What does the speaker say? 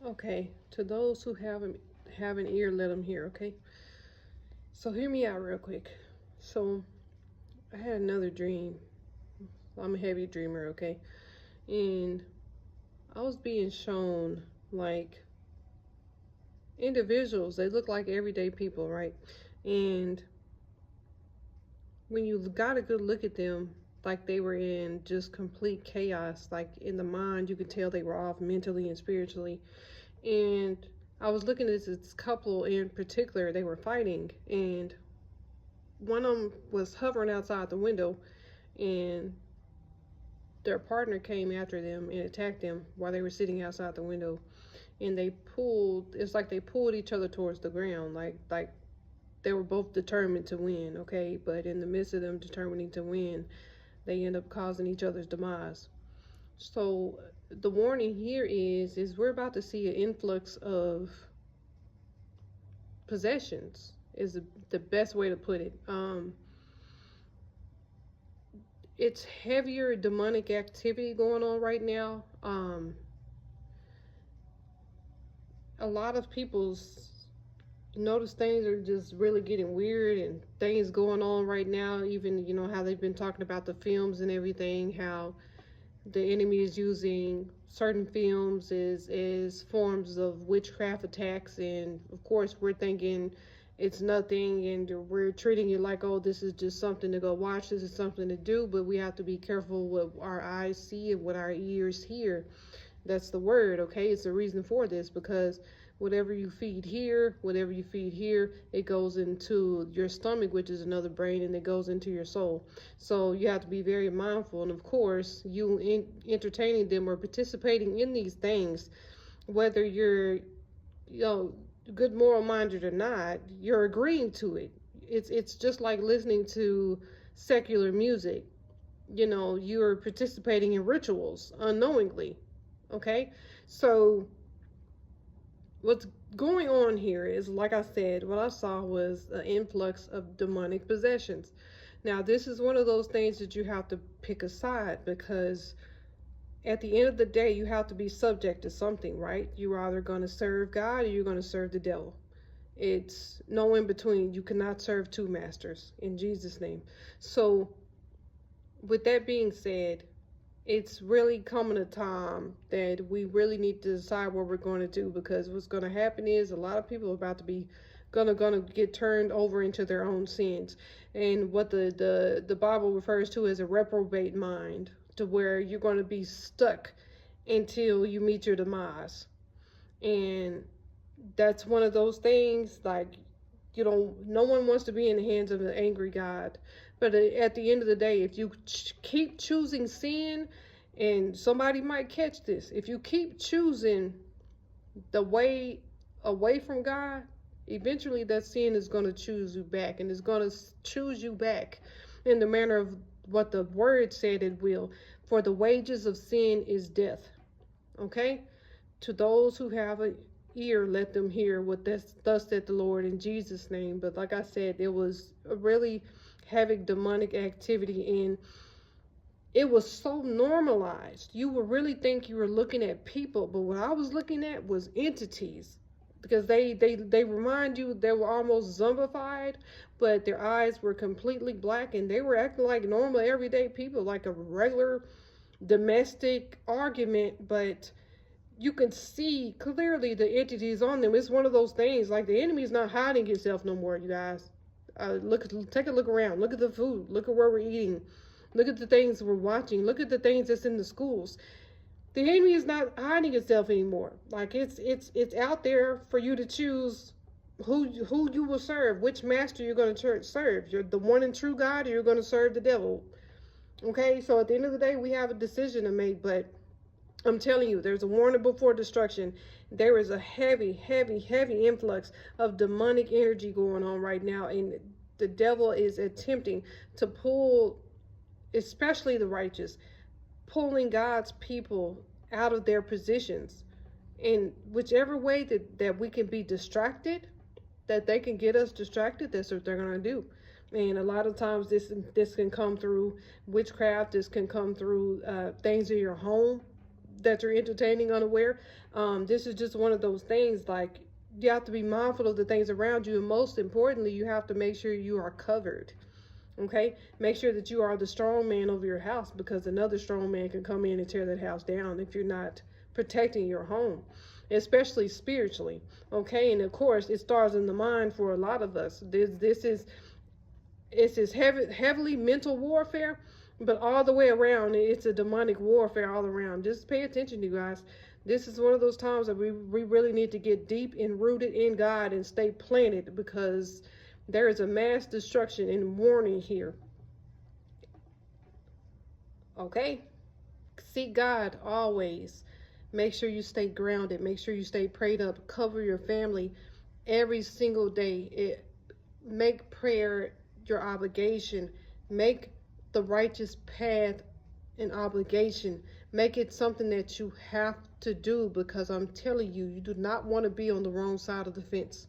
Okay, to those who have an ear, let them hear. Okay, so hear me out real quick. So I had another dream. I'm a heavy dreamer. Okay, and I was being shown like individuals. They look like everyday people, right? And when you got a good look at them, like they were in just complete chaos. Like in the mind, you could tell they were off mentally and spiritually. And I was looking at this couple in particular. They were fighting, and one of them was hovering outside the window, and their partner came after them and attacked them while they were sitting outside the window. And they pulled. It's like they pulled each other towards the ground, like they were both determined to win. Okay, but in the midst of them determining to win, they end up causing each other's demise. So the warning here is we're about to see an influx of possessions. Is the best way to put it. It's heavier demonic activity going on right now. A lot of people's notice things are just really getting weird and things going on right now. Even how they've been talking about the films and everything, how the enemy is using certain films as forms of witchcraft attacks, and of course we're thinking it's nothing, and we're treating it like, oh, this is just something to go watch, this is something to do. But we have to be careful what our eyes see and what our ears hear. That's the word. Okay, it's a reason for this, because whatever you feed here, it goes into your stomach, which is another brain, and it goes into your soul. So you have to be very mindful. And of course, entertaining them or participating in these things, whether you're, good moral minded or not, you're agreeing to it. It's just like listening to secular music. You're participating in rituals unknowingly. Okay, so what's going on here is, like I said, what I saw was an influx of demonic possessions. Now, this is one of those things that you have to pick a side, because at the end of the day, you have to be subject to something, right? You're either going to serve God or you're going to serve the devil. It's no in between. You cannot serve two masters in Jesus' name. So, with that being said, it's really coming a time that we really need to decide what we're going to do, because what's going to happen is a lot of people are about to be gonna get turned over into their own sins, and what the Bible refers to as a reprobate mind, to where you're going to be stuck until you meet your demise. And that's one of those things, like, no one wants to be in the hands of an angry God. But at the end of the day, if you keep choosing sin, and somebody might catch this, if you keep choosing the way away from God, eventually that sin is going to choose you back, and it's going to choose you back in the manner of what the word said it will. For the wages of sin is death. Okay? To those who have an ear, let them hear what thus said the Lord, in Jesus' name. But like I said, it was a really heavy demonic activity, and it was so normalized. You would really think you were looking at people, but what I was looking at was entities, because they remind you they were almost zombified, but their eyes were completely black, and they were acting like normal everyday people, like a regular domestic argument. But you can see clearly the entities on them. It's one of those things, like the enemy is not hiding himself no more, you guys. Take a look around. Look at the food. Look at where we're eating. Look at the things we're watching. Look at the things that's in the schools. The enemy is not hiding itself anymore. Like, it's out there for you to choose who you will serve, which master you're going to serve. You're the one and true God, or you're going to serve the devil. Okay, so at the end of the day, we have a decision to make. But I'm telling you, there's a warning before destruction. There is a heavy, heavy, heavy influx of demonic energy going on right now, and the devil is attempting to pull, especially the righteous, pulling God's people out of their positions. In whichever way that we can be distracted, that they can get us distracted, that's what they're going to do. And a lot of times this can come through witchcraft. This can come through things in your home. that you're entertaining unaware. This is just one of those things, like, you have to be mindful of the things around you, and most importantly, you have to make sure you are covered. Okay, make sure that you are the strong man over your house, because another strong man can come in and tear that house down if you're not protecting your home, especially spiritually. Okay, and of course, it starts in the mind for a lot of us. This is heavily mental warfare, but all the way around, it's a demonic warfare all around. Just pay attention, you guys. This is one of those times that we really need to get deep and rooted in God and stay planted, because there is a mass destruction and warning here. Okay? Seek God always. Make sure you stay grounded. Make sure you stay prayed up. Cover your family every single day. Make prayer your obligation. Make the righteous path an obligation. Make it something that you have to do, because I'm telling you, you do not want to be on the wrong side of the fence.